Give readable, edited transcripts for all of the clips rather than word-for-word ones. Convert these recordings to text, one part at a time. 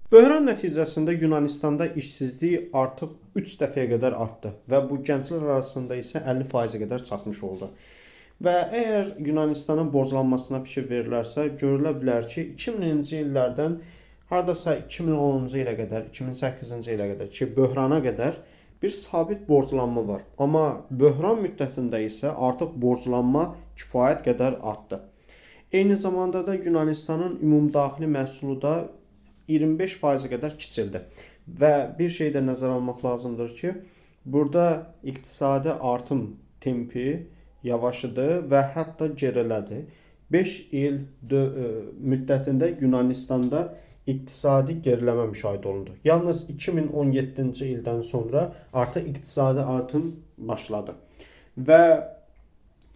Böhran nəticəsində Yunanistanda işsizlik artıq 3 dəfəyə qədər artdı və bu gənclər arasında isə 50%-ə qədər çatmış oldu. Və əgər Yunanistanın borclanmasına fikir verilərsə, görülə bilər ki, 2000-ci illərdən hardasa 2010-cu ilə qədər, 2008-ci ilə qədər ki, böhrana qədər bir sabit borclanma var. Amma böhran müddətində isə artıq borclanma kifayət qədər artdı. Eyni zamanda da Yunanistanın ümumdaxili məhsulu da 25%-ə qədər kiçildi. Və bir şey də nəzərə almaq lazımdır ki, burada iqtisadi artım tempi yavaşıdı və hətta gerilədi. 5 il müddətində Yunanistanda iqtisadi geriləmə müşahidə olundu. Yalnız 2017-ci ildən sonra artıq iqtisadi artım başladı. Və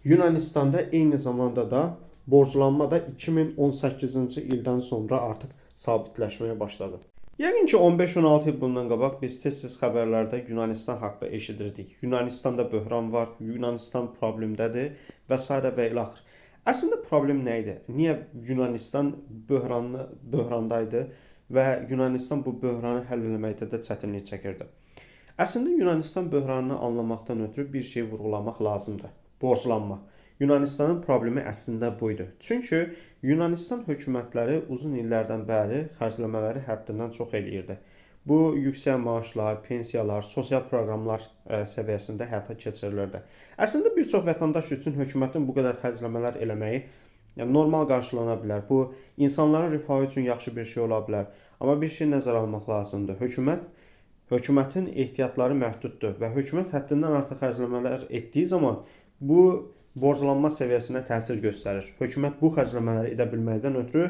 Yunanistanda eyni zamanda da borclanma da 2018-ci ildən sonra artıq sabitləşməyə başladı. Yəqin ki 15-16 il bundan qabaq biz tez-tez xəbərlərdə Yunanistan haqqında eşidirdik. Yunanistanda böhran var, Yunanistan problemdədir və s. və ilə axır. Əslində problem nə idi? Niyə Yunanistan böhrandaydı və Yunanistan bu böhranı həll etməkdə də çətinlik çəkirdi? Əslində Yunanistan böhranını anlamaqdan ötürü bir şey vurğulamaq lazımdır. Borclanma. Yunanistanın problemi əslində buydu. Çünki Yunanistan hökumətləri uzun illərdən bəri xərcləmələri həddindən çox eləyirdi. Bu yüksək maaşlar, pensiyalar, sosial proqramlar səviyyəsində həyata keçirilirdi. Əslində bir çox vətəndaş üçün hökumətin bu qədər xərcləmələr eləməyi normal qarşılana bilər. Bu insanların rifahı üçün yaxşı bir şey ola bilər. Amma bir şey nəzərə almaq lazımdır. Hökumətin ehtiyatları məhduddur və hökumət həddindən artıq xərcləmələr etdiyi zaman bu borclanma səviyyəsinə təsir göstərir. Hökumət bu xərcləmələri edə bilməkdən ötürü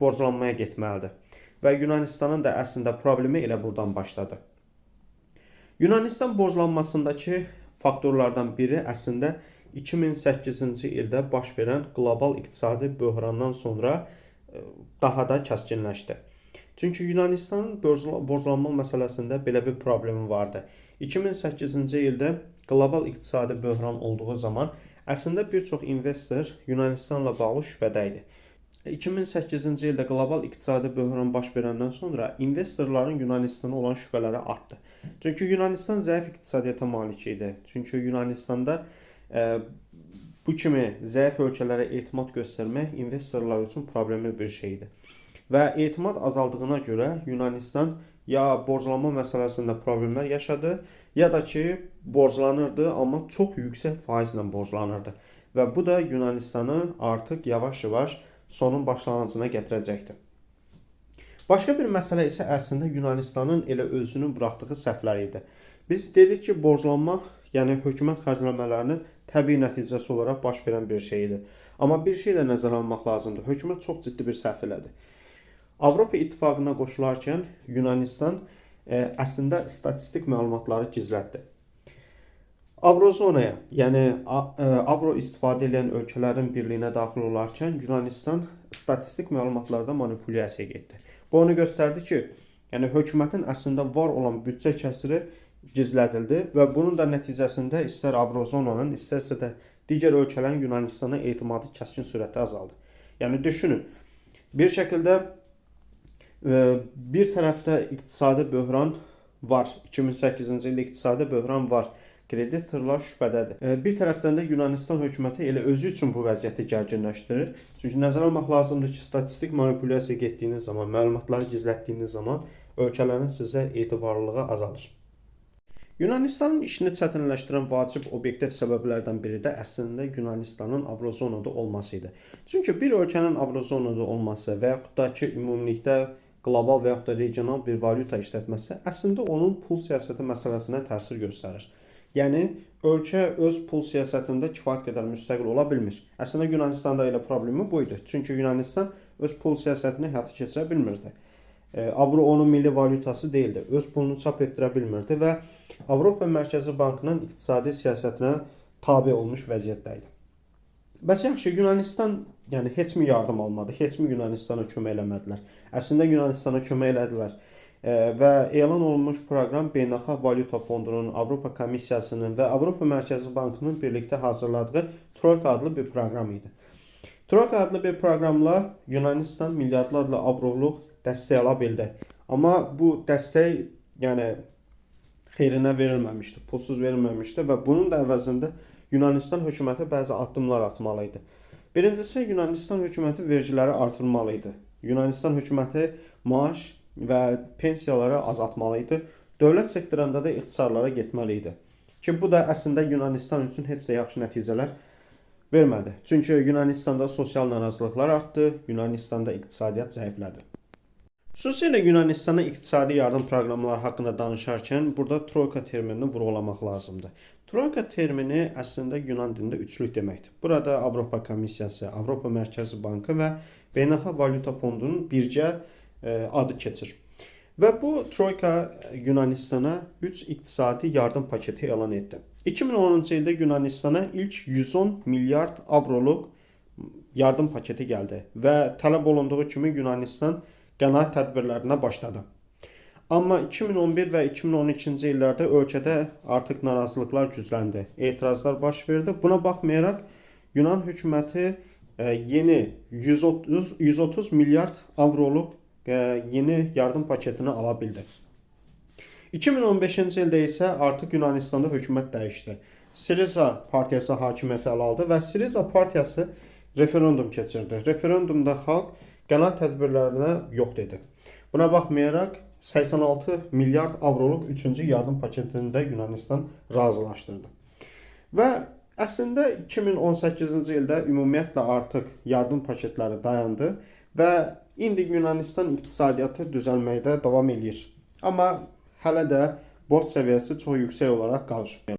borclanmaya getməlidir. Və Yunanistanın da əslində problemi elə buradan başladı. Yunanistan borclanmasındakı faktorlardan biri əslində 2008-ci ildə baş verən qlobal iqtisadi böhrandan sonra daha da kəskinləşdi. Çünki Yunanistanın borclanma məsələsində belə bir problemi vardı. 2008-ci ildə qlobal iqtisadi böhran olduğu zaman əslində bir çox investor Yunanistanla bağlı şübhədə idi. 2008-ci ildə qlobal iqtisadi böhran baş verəndən sonra investorların Yunanistana olan şübhələri artdı. Çünki Yunanistan zəif iqtisadiyyata malik idi. Çünki Yunanistanda bu kimi zəif ölkələrə etimad göstərmək investorlar üçün problemli bir şeydir. Və etimad azaldığına görə Yunanistan ya borclanma məsələsində problemlər yaşadı, ya da ki borclanırdı, amma çox yüksək faizlə borclanırdı. Və bu da Yunanistanı artıq yavaş-yavaş sonun başlanğıcına gətirəcəkdir. Başqa bir məsələ isə əslində Yunanistanın elə özünün buraxdığı səhvlər idi. Biz dedik ki, borclanma, yəni hökumət xərcləmələrinin təbii nəticəsi olaraq baş verən bir şeydir. Amma bir şey də nəzərə almaq lazımdır. Hökumət çox ciddi bir səhv elədi. Avropa İttifaqına qoşularkən Yunanistan əslində statistik məlumatları gizlətdi. Avrozonaya, yəni avro istifadə edən ölkələrin birliyinə daxil olarkən Yunanistan statistik məlumatlarda manipulyasiya etdi. Bu onu göstərdi ki, yəni hökumətin əslində var olan büdcə kəsiri gizlədildi və bunun da nəticəsində istər Avrozonanın, istərsə də digər ölkələrin Yunanistana etimadı kəskin sürətdə azaldı. Yəni düşünün, bir şəkildə bir tərəfdə iqtisadi böhran var, 2008-ci ildə iqtisadi böhran var, kreditorlar şübhədədir. Bir tərəfdən də Yunanistan hökuməti elə özü üçün bu vəziyyəti gərginləşdirir. Çünki nəzərə almaq lazımdır ki, statistik manipulyasiya etdiyiniz zaman, məlumatları gizlətdiyiniz zaman ölkələrin sizə etibarlılığı azalır. Yunanistanın işini çətinləşdirən vacib obyektiv səbəblərdən biri də əslində Yunanistanın Avrozonada olması idi. Çünki bir ölkənin Avrozonada olması və yaxud da ki, ümumilikdə qlobal və yaxud da regional bir valyuta işlətməsi əslində onun pul siyasəti məsələsinə təsir göstərir. Yəni, ölkə öz pul siyasətində kifayət qədər müstəqil ola bilmir. Əslində Yunanistanda elə problemi buydu. Çünki Yunanistan öz pul siyasətini həyata keçirə bilmirdi. Avro onun milli valyutası deyildi. Öz pulunu çap etdirə bilmirdi və Avropa Mərkəzi Bankının iqtisadi siyasətinə tabe olmuş vəziyyətdə idi. Bəs yaxşı, Yunanistan heç mi yardım almadı, heç mi Yunanistana kömək eləmədilər? Əslində Yunanistana kömək elədilər. Və elan olunmuş proqram Beynəlxalq Valyuta Fondunun, Avropa Komissiyasının və Avropa Mərkəzi Bankının birlikdə hazırladığı Troika adlı bir proqram idi. Troika adlı bir proqramla Yunanistan milyardlarla avroluq dəstək ala bildi. Amma bu dəstək yəni xeyrinə verilməmişdi, pulsuz verilməmişdi və bunun da əvəzində Yunanistan hökuməti bəzi addımlar atmalı idi. Birincisi, Yunanistan hökuməti vergiləri artırmalı idi. Yunanistan hökuməti maaş və pensiyaları azaltmalı idi. Dövlət sektorunda da ixtisarlara getməli idi. Ki bu da əslində Yunanistan üçün heç də yaxşı nəticələr vermədi. Çünki Yunanistanda sosial narazılıqlar artdı, Yunanistanda iqtisadiyyat zəiflədi. Xüsusilə Yunanistana iqtisadi yardım proqramları haqqında danışarkən burada troika terminini vurğulamaq lazımdır. Troika termini əslində Yunan dilində üçlük deməkdir. Burada Avropa Komissiyası, Avropa Mərkəzi Bankı və Beynəlxalq Valyuta Fondunun birgə adı keçir. Və bu troika Yunanistana 3 iqtisadi yardım paketi elan etdi. 2010-cu ildə Yunanistana ilk 110 milyard avroluq yardım paketi gəldi və tələb olunduğu kimi Yunanistan qənaət tədbirlərinə başladı. Amma 2011 və 2012-ci illərdə ölkədə artıq narazılıqlar gücləndi, etirazlar baş verdi. Buna baxmayaraq Yunan hökuməti yeni 130 milyard avroluq yeni yardım paketini ala bildi. 2015-ci ildə isə artıq Yunanistanda hökumət dəyişdi. Siriza partiyası hakimiyyəti ələ aldı və Siriza partiyası referendum keçirdi. Referendumda xalq qənaət tədbirlərinə yox dedi. Buna baxmayaraq 86 milyard avroluq 3-cü yardım paketini də Yunanistan razılaşdırdı. Və əslində 2018-ci ildə ümumiyyətlə artıq yardım paketləri dayandı və indi Yunanistan iqtisadiyyatı düzəlməkdə davam edir. Amma hələ də borc səviyyəsi çox yüksək olaraq qalır.